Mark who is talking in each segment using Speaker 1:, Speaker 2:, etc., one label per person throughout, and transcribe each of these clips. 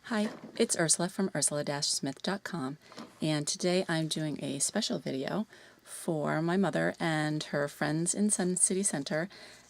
Speaker 1: Hi, it's Ursula from ursula-smith.com, and today I'm doing a special video for my mother and her friends in Sun City Center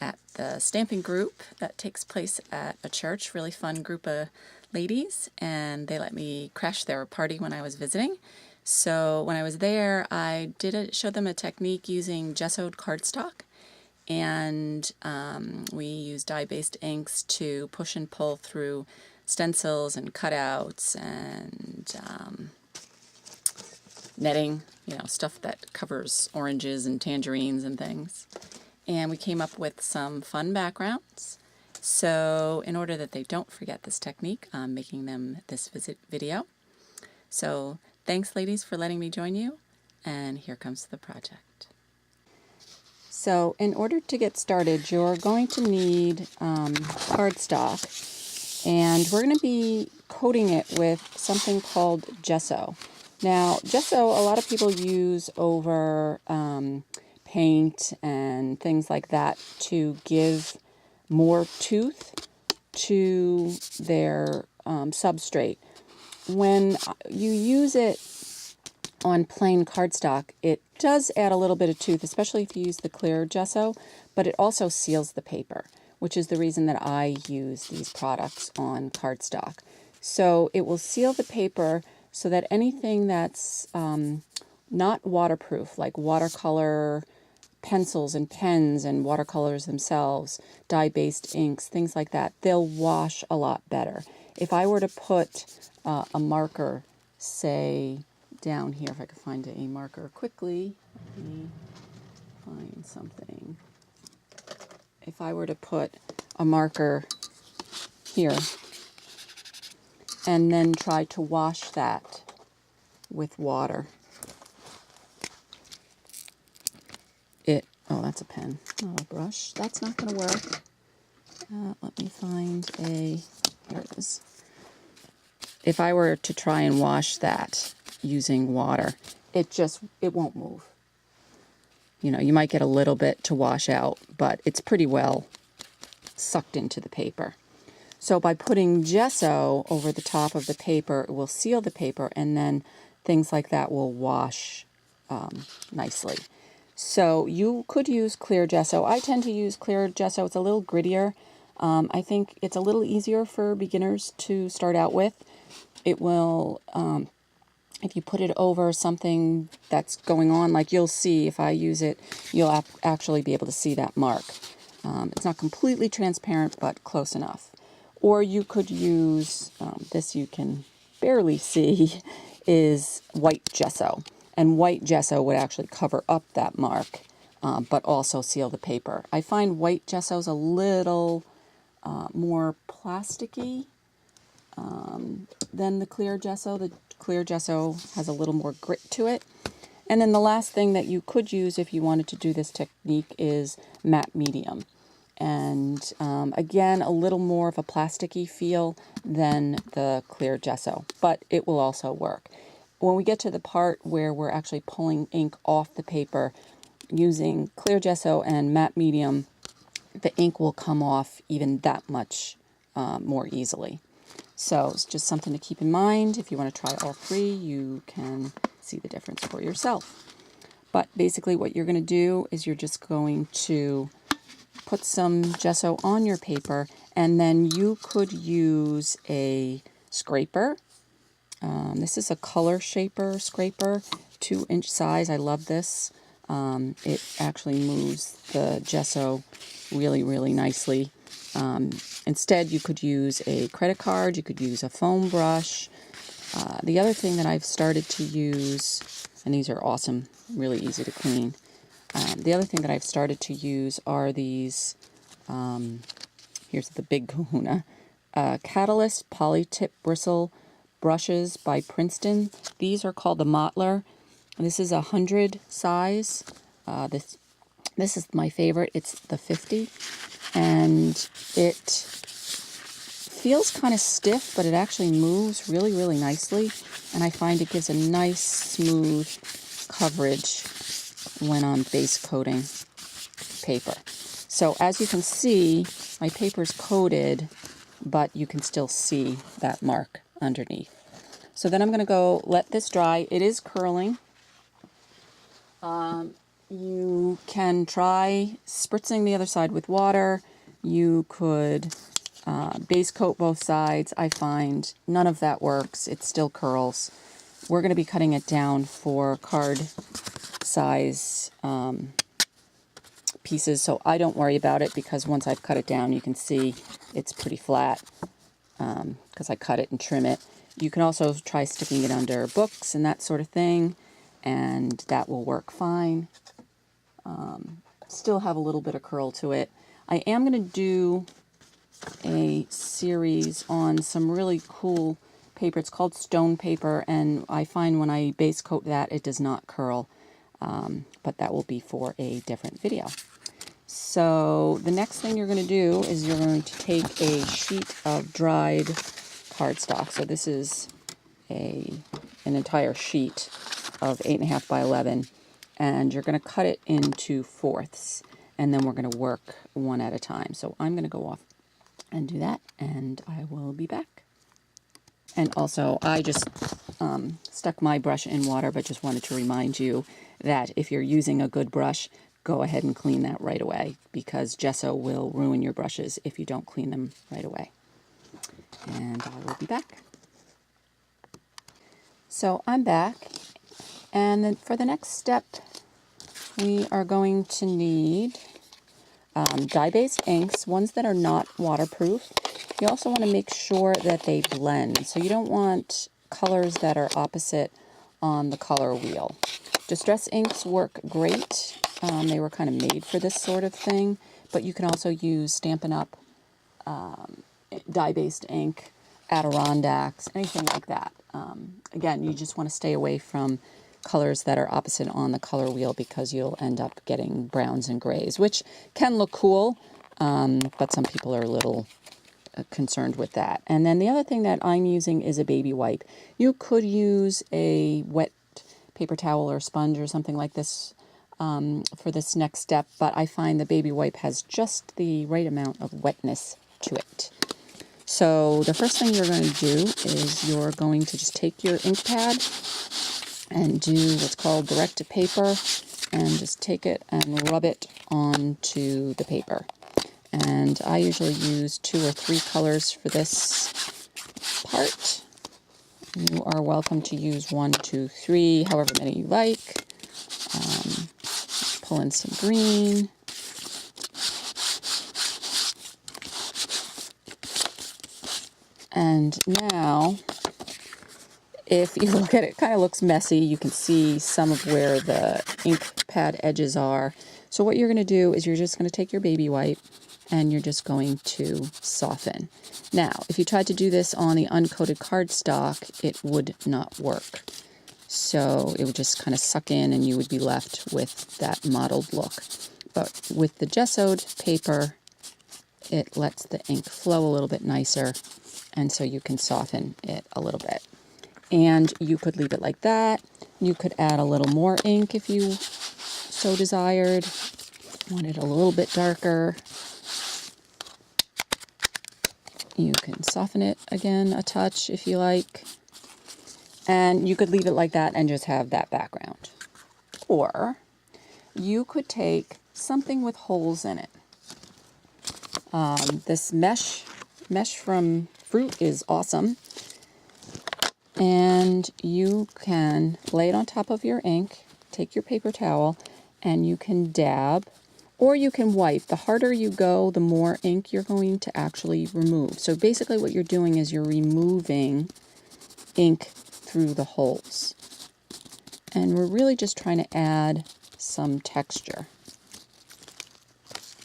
Speaker 1: at the stamping group that takes place at a church. Really fun group of ladies, and they let me crash their party when I was visiting. So when I was there, I showed them a technique using gessoed cardstock, and we used dye-based inks to push and pull through stencils and cutouts and netting, stuff that covers oranges and tangerines and things. And we came up with some fun backgrounds. So in order that they don't forget this technique, I'm making them this video. So thanks, ladies, for letting me join you, and here comes the project. So in order to get started, you're going to need cardstock, and we're going to be coating it with something called gesso. Now, gesso, a lot of people use over paint and things like that to give more tooth to their substrate. When you use it on plain cardstock, it does add a little bit of tooth, especially if you use the clear gesso, but it also seals the paper, which is the reason that I use these products on cardstock. So it will seal the paper so that anything that's not waterproof, like watercolor pencils and pens and watercolors themselves, dye-based inks, things like that, they'll wash a lot better. If I were to put a marker, say, down here, if I could find a marker quickly, let me find something. If I were to put a marker here and then try to wash that with water, oh, that's a pen, not a brush. That's not going to work. Let me find here it is. If I were to try and wash that using water, it won't move. You might get a little bit to wash out, but it's pretty well sucked into the paper. So by putting gesso over the top of the paper, it will seal the paper, and then things like that will wash nicely. So you could use clear gesso. I tend to use clear gesso. It's a little grittier. I think it's a little easier for beginners to start out with. It will, if you put it over something that's going on, like you'll see if I use it, you'll actually be able to see that mark. It's not completely transparent, but close enough. Or you could use, this you can barely see, is white gesso. And white gesso would actually cover up that mark, but also seal the paper. I find white gesso's a little more plasticky than the clear gesso. The clear gesso has a little more grit to it. And then the last thing that you could use if you wanted to do this technique is matte medium. And again, a little more of a plasticky feel than the clear gesso, but it will also work. When we get to the part where we're actually pulling ink off the paper using clear gesso and matte medium, the ink will come off even that much more easily. So it's just something to keep in mind. If you want to try all three, you can see the difference for yourself. But basically what you're going to do is you're just going to put some gesso on your paper, and then you could use a scraper. This is a color shaper scraper, 2-inch size. I love this. It actually moves the gesso really, really nicely. Instead, you could use a credit card, you could use a foam brush. The other thing that I've started to use, and these are awesome, really easy to clean. The other thing that I've started to use are these, here's the big kahuna, Catalyst Polytip Bristle brushes by Princeton. These are called the Mottler. This is 100 size. This is my favorite. It's the 50, and it feels kind of stiff, but it actually moves really, really nicely, and I find it gives a nice smooth coverage when I'm base coating paper. So as you can see, my paper's coated, but you can still see that mark underneath. So then I'm going to go let this dry. It is curling. You can try spritzing the other side with water. You could base coat both sides. I find none of that works. It still curls. We're going to be cutting it down for card size pieces, so I don't worry about it, because once I've cut it down, you can see it's pretty flat because I cut it and trim it. You can also try sticking it under books and that sort of thing, and that will work fine. Still have a little bit of curl to it. I am going to do a series on some really cool paper. It's called stone paper, and I find when I base coat that, it does not curl, but that will be for a different video. So the next thing you're going to do is you're going to take a sheet of dried cardstock. So this is an entire sheet of 8.5 by 11, and you're going to cut it into fourths, and then we're going to work one at a time. So I'm going to go off and do that, and I will be back. And also, I just stuck my brush in water, but just wanted to remind you that if you're using a good brush, go ahead and clean that right away, because gesso will ruin your brushes if you don't clean them right away. And I will be back. So I'm back, and then for the next step, we are going to need dye-based inks, ones that are not waterproof. You also want to make sure that they blend. So you don't want colors that are opposite on the color wheel. Distress inks work great. They were kind of made for this sort of thing, but you can also use Stampin' Up! Dye-based ink, Adirondacks, anything like that. Again, you just want to stay away from colors that are opposite on the color wheel, because you'll end up getting browns and grays, which can look cool, but some people are a little concerned with that. And then the other thing that I'm using is a baby wipe. You could use a wet paper towel or sponge or something like this for this next step, but I find the baby wipe has just the right amount of wetness to it. So the first thing you're going to do is you're going to just take your ink pad and do what's called direct to paper, and just take it and rub it onto the paper. And I usually use 2 or 3 colors for this part. You are welcome to use 1, 2, 3, however many you like. Pull in some green. And now, if you look at it, it kind of looks messy. You can see some of where the ink pad edges are. So what you're going to do is you're just going to take your baby wipe and you're just going to soften. Now, if you tried to do this on the uncoated cardstock, it would not work. So it would just kind of suck in and you would be left with that mottled look. But with the gessoed paper, it lets the ink flow a little bit nicer, and so you can soften it a little bit. And you could leave it like that. You could add a little more ink if you so desired. Want it a little bit darker. You can soften it again a touch if you like. And you could leave it like that and just have that background. Or you could take something with holes in it. This mesh from fruit is awesome. And you can lay it on top of your ink, take your paper towel, and you can dab, or you can wipe. The harder you go, the more ink you're going to actually remove. So basically what you're doing is you're removing ink through the holes. And we're really just trying to add some texture.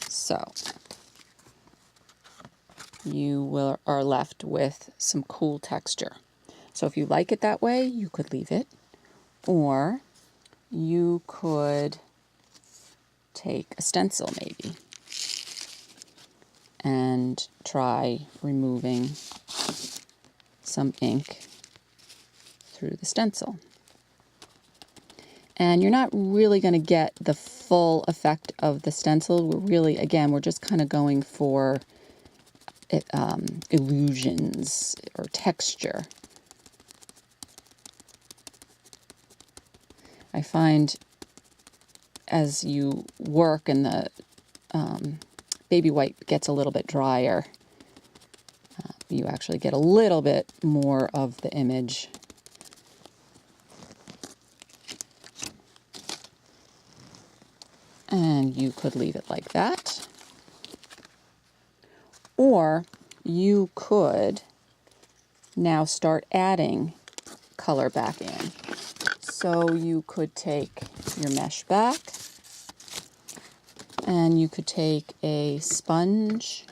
Speaker 1: So you are left with some cool texture. So if you like it that way, you could leave it, or you could take a stencil maybe and try removing some ink through the stencil. And you're not really going to get the full effect of the stencil. We're just kind of going for illusions or texture. I find as you work and the baby white gets a little bit drier, you actually get a little bit more of the image. And you could leave it like that. Or you could now start adding color back in. So you could take your mesh back, and you could take a sponge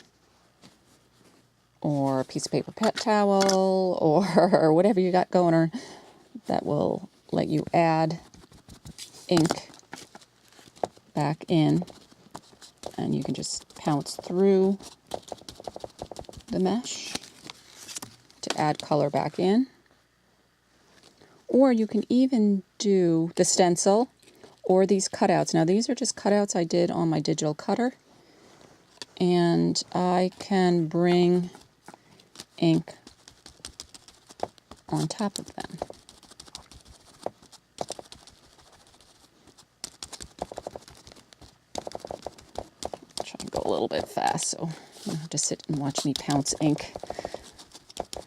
Speaker 1: or a piece of paper towel or whatever you got going on that will let you add ink back in, and you can just pounce through the mesh to add color back in. Or you can even do the stencil or these cutouts. Now these are just cutouts I did on my digital cutter, and I can bring ink on top of them. Try and go a little bit fast so you don't have to sit and watch me pounce ink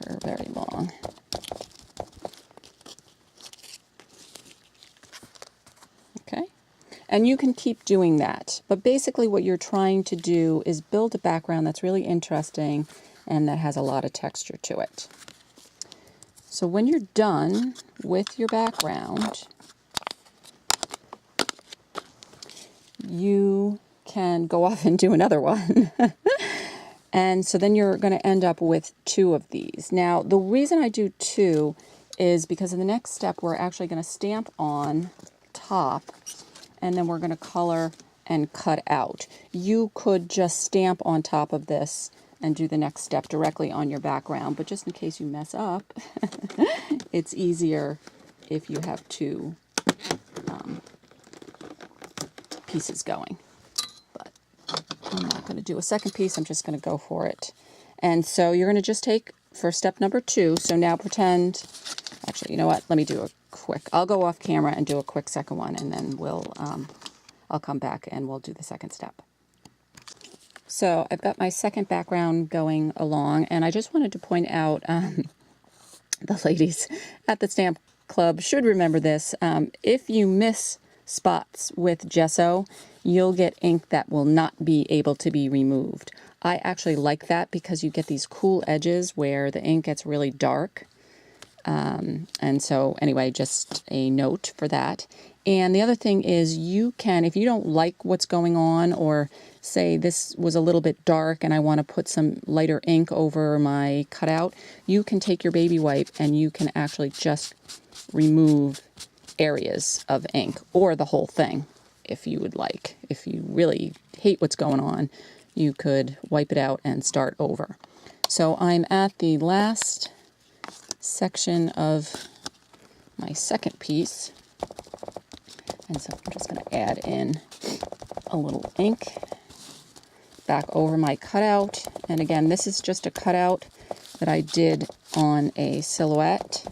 Speaker 1: for very long. Okay, and you can keep doing that, but basically what you're trying to do is build a background that's really interesting and that has a lot of texture to it. So when you're done with your background, you can go off and do another one. And so then you're going to end up with 2 of these. Now, the reason I do 2 is because in the next step, we're actually going to stamp on top, and then we're going to color and cut out. You could just stamp on top of this and do the next step directly on your background, but just in case you mess up, it's easier if you have 2 pieces going. But I'm not going to do a second piece, I'm just going to go for it. And so you're going to just take for step number 2, so now pretend, actually, you know what, let me do a quick, I'll go off camera and do a quick second one, and then we'll, I'll come back and we'll do the second step. So I've got my second background going along, and I just wanted to point out, the ladies at the Stamp Club should remember this. If you miss spots with gesso, you'll get ink that will not be able to be removed. I actually like that because you get these cool edges where the ink gets really dark. And so anyway, just a note for that. And the other thing is you can, if you don't like what's going on, or say this was a little bit dark and I want to put some lighter ink over my cutout, you can take your baby wipe and you can actually just remove areas of ink, or the whole thing if you would like. If you really hate what's going on, you could wipe it out and start over. So I'm at the last section of my second piece, and so I'm just going to add in a little ink back over my cutout. And again, this is just a cutout that I did on a silhouette.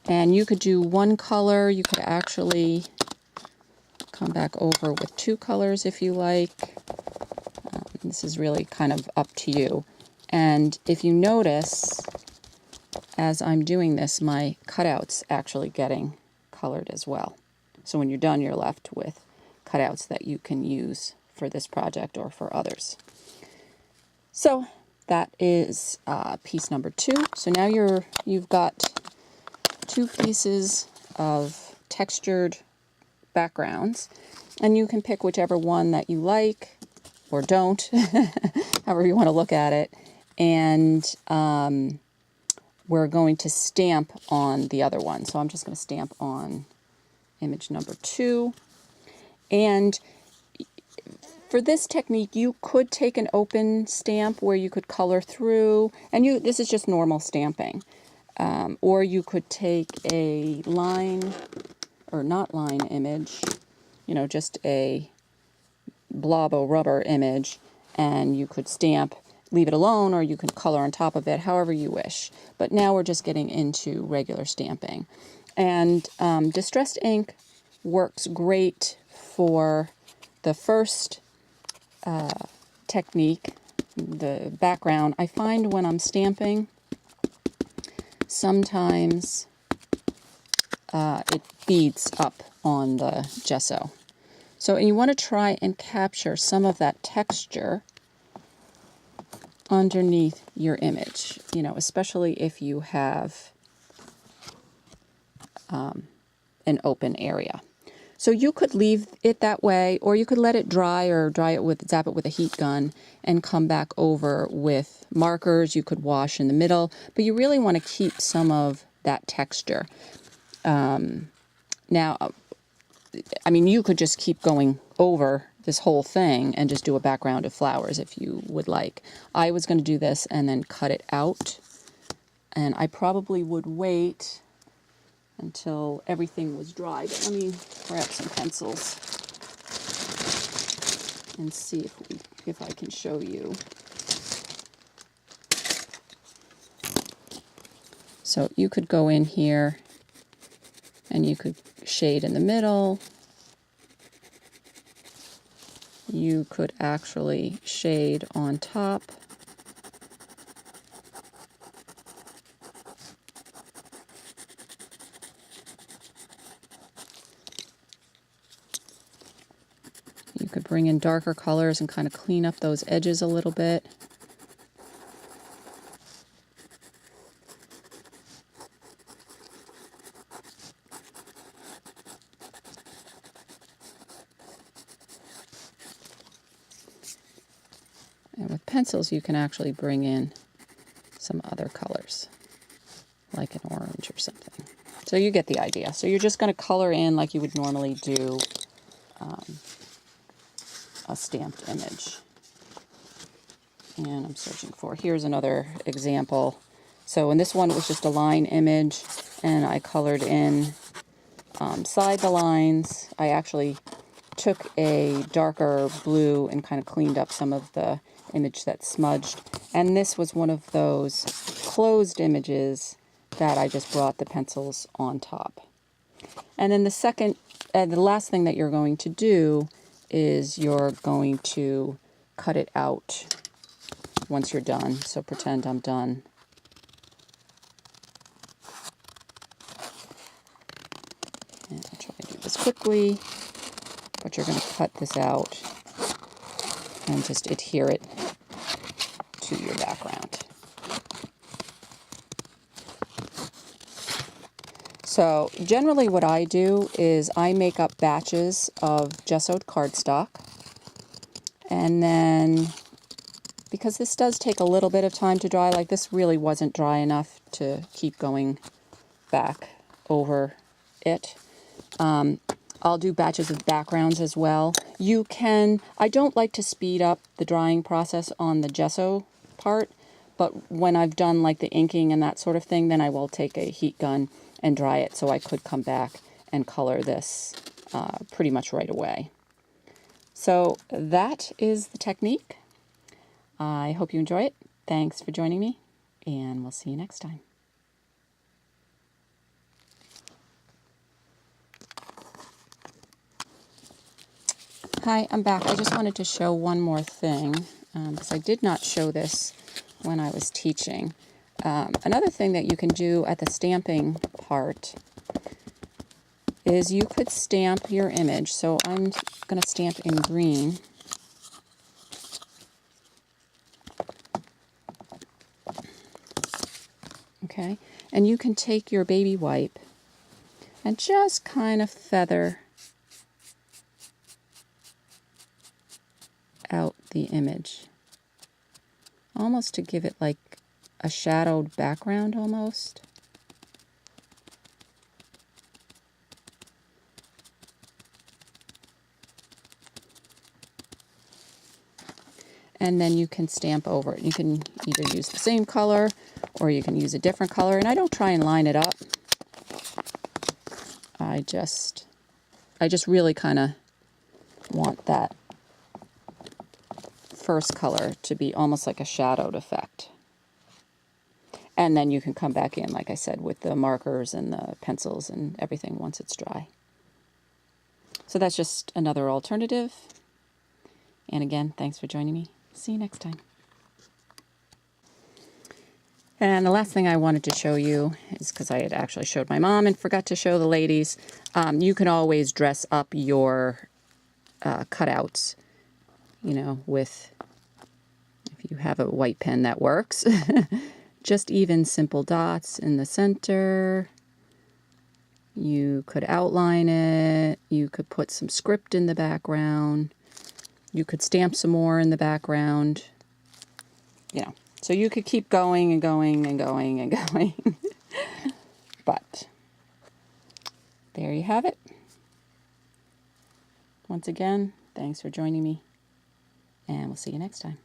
Speaker 1: And you could do 1 color, you could actually come back over with 2 colors if you like. This is really kind of up to you. And if you notice, as I'm doing this, my cutout's actually getting colored as well. So when you're done, you're left with cutouts that you can use for this project or for others. So that is piece number 2. So now you've got 2 pieces of textured backgrounds, and you can pick whichever one that you like or don't, however you want to look at it. And we're going to stamp on the other one. So I'm just going to stamp on image number 2. And for this technique, you could take an open stamp where you could color through, and this is just normal stamping. Or you could take a line, or not line image, you know, just a blobo rubber image, and you could stamp, leave it alone, or you can color on top of it, however you wish. But now we're just getting into regular stamping. And distressed ink works great for the first technique, the background. I find when I'm stamping, sometimes it beads up on the gesso. So you want to try and capture some of that texture underneath your image, you know, especially if you have an open area. So you could leave it that way, or you could let it dry, or zap it with a heat gun and come back over with markers. You could wash in the middle, but you really want to keep some of that texture. Now, I mean, you could just keep going over this whole thing and just do a background of flowers if you would like. I was going to do this and then cut it out, and I probably would wait until everything was dry. But let me grab some pencils and see if I can show you. So you could go in here and you could shade in the middle. You could actually shade on top. You could bring in darker colors and kind of clean up those edges a little bit. And with pencils, you can actually bring in some other colors, like an orange or something. So you get the idea. So you're just going to color in like you would normally do a stamped image. And I'm searching for, here's another example. So in this one, it was just a line image, and I colored in side the lines. I actually took a darker blue and kind of cleaned up some of the image that smudged. And this was one of those closed images that I just brought the pencils on top. And then the last thing that you're going to do is you're going to cut it out once you're done. So pretend I'm done. And I'll try to do this quickly, but you're going to cut this out and just adhere it to your background. So generally what I do is I make up batches of gessoed cardstock, and then because this does take a little bit of time to dry, like this really wasn't dry enough to keep going back over it. I'll do batches of backgrounds as well. You can, I don't like to speed up the drying process on the gesso part, but when I've done like the inking and that sort of thing, then I will take a heat gun and dry it, so I could come back and color this pretty much right away. So that is the technique. I hope you enjoy it. Thanks for joining me, and we'll see you next time. Hi, I'm back. I just wanted to show one more thing, because I did not show this when I was teaching. Another thing that you can do at the stamping part is you could stamp your image. So I'm going to stamp in green. Okay, and you can take your baby wipe and just kind of feather out the image, almost to give it like a shadowed background almost. And then you can stamp over it. You can either use the same color or you can use a different color. And I don't try and line it up. I just really kind of want that first color to be almost like a shadowed effect. And then you can come back in, like I said, with the markers and the pencils and everything once it's dry. So that's just another alternative. And again, thanks for joining me. See you next time. And the last thing I wanted to show you is, because I had actually showed my mom and forgot to show the ladies, you can always dress up your cutouts, you know, with, if you have a white pen that works, just even simple dots in the center. You could outline it. You could put some script in the background. You could stamp some more in the background. You know, so you could keep going and going and going and going. But there you have it. Once again, thanks for joining me, and we'll see you next time.